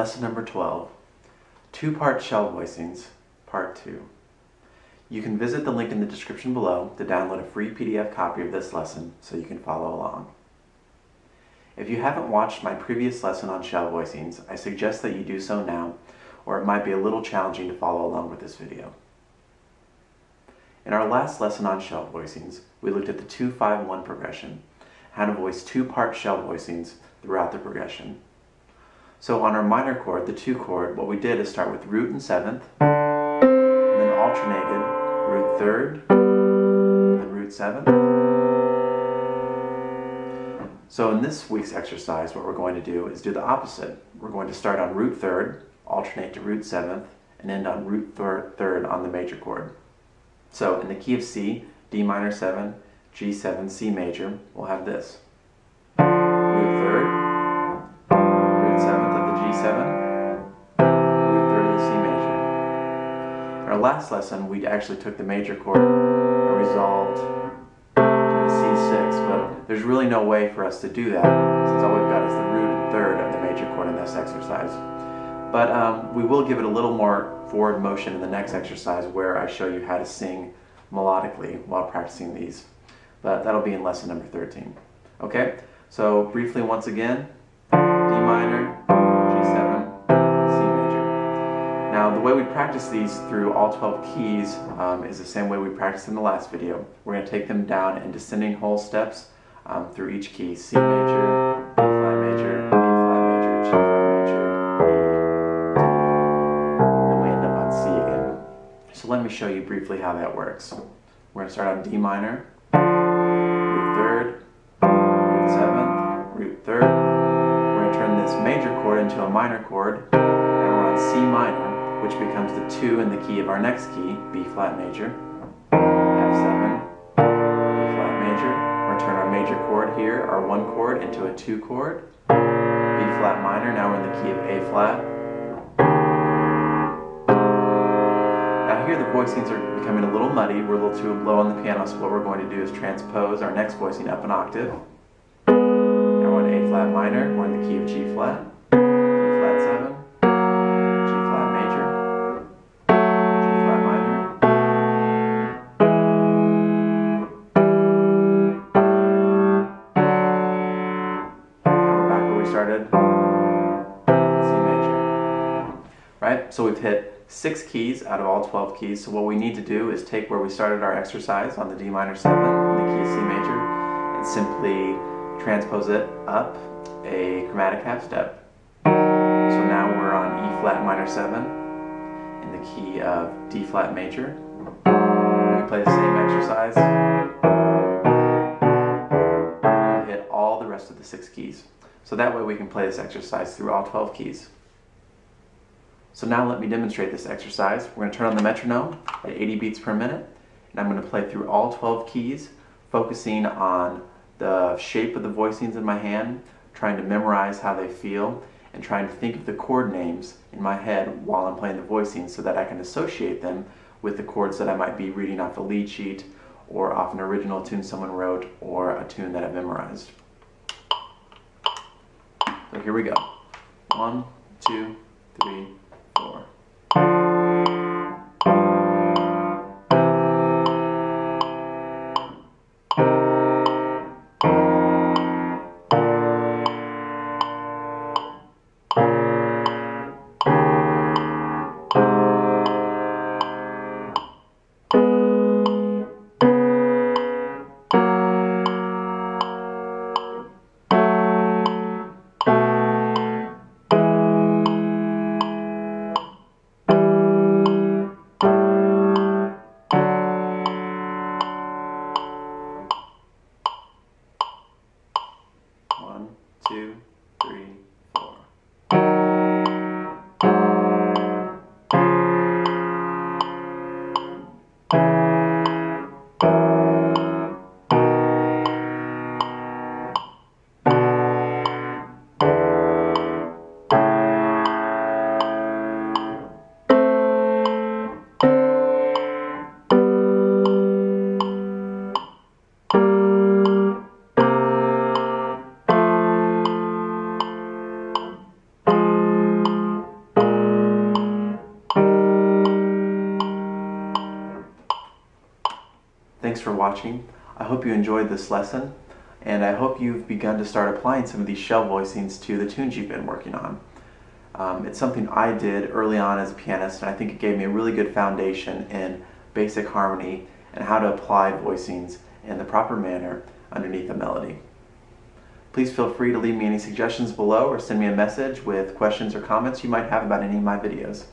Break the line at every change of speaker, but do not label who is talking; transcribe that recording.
Lesson number 12, Two-Part Shell Voicings, Part 2. You can visit the link in the description below to download a free PDF copy of this lesson so you can follow along. If you haven't watched my previous lesson on shell voicings, I suggest that you do so now, or it might be a little challenging to follow along with this video. In our last lesson on shell voicings, we looked at the 2-5-1 progression, how to voice two-part shell voicings throughout the progression. So on our minor chord, the 2 chord, what we did is start with root and 7th, and then alternated root 3rd, and root 7th. So in this week's exercise, what we're going to do is do the opposite. We're going to start on root 3rd, alternate to root 7th, and end on root 3rd on the major chord. So in the key of C, D minor 7, G7, C major, we'll have this. Root 3rd, root 7th of the G7, root 3rd of the C major. In our last lesson, we actually took the major chord and resolved to the C6, but there's really no way for us to do that since all we've got is the root and 3rd of the major chord in this exercise. But we will give it a little more forward motion in the next exercise where I show you how to sing melodically while practicing these. But that'll be in lesson number 13. Okay, so briefly once again, D minor, G7, C major. Now the way we practice these through all 12 keys is the same way we practiced in the last video. We're going to take them down in descending whole steps through each key. C major, B flat major, A flat major, G flat major, E, and then we end up on C again. So let me show you briefly how that works. We're going to start on D minor, root 3rd, root 7th, root 3rd. We're going to turn this major chord into a minor chord. Now we're on C minor, which becomes the 2 in the key of our next key, B flat major, F7, B flat major. We're going to turn our major chord here, our 1 chord, into a 2 chord, B flat minor. Now we're in the key of A flat. Here the voicings are becoming a little muddy, we're a little too low on the piano, so what we're going to do is transpose our next voicing up an octave. Now we're in A flat minor, we're in the key of G flat, D flat 7, G flat major, G flat minor. Now we're back where we started, C major. Right, so we've hit 6 keys out of all 12 keys, so what we need to do is take where we started our exercise on the D minor 7 in the key of C major and simply transpose it up a chromatic half step. So now we're on E flat minor 7 in the key of D flat major. We play the same exercise and hit all the rest of the 6 keys. So that way we can play this exercise through all 12 keys. So now let me demonstrate this exercise. We're going to turn on the metronome at 80 beats per minute, and I'm going to play through all 12 keys, focusing on the shape of the voicings in my hand, trying to memorize how they feel, and trying to think of the chord names in my head while I'm playing the voicings so that I can associate them with the chords that I might be reading off the lead sheet or off an original tune someone wrote or a tune that I've memorized. So here we go. 1, 2, 3, 4. watching. I hope you enjoyed this lesson, and I hope you've begun to start applying some of these shell voicings to the tunes you've been working on. It's something I did early on as a pianist, and I think it gave me a really good foundation in basic harmony and how to apply voicings in the proper manner underneath a melody. Please feel free to leave me any suggestions below or send me a message with questions or comments you might have about any of my videos.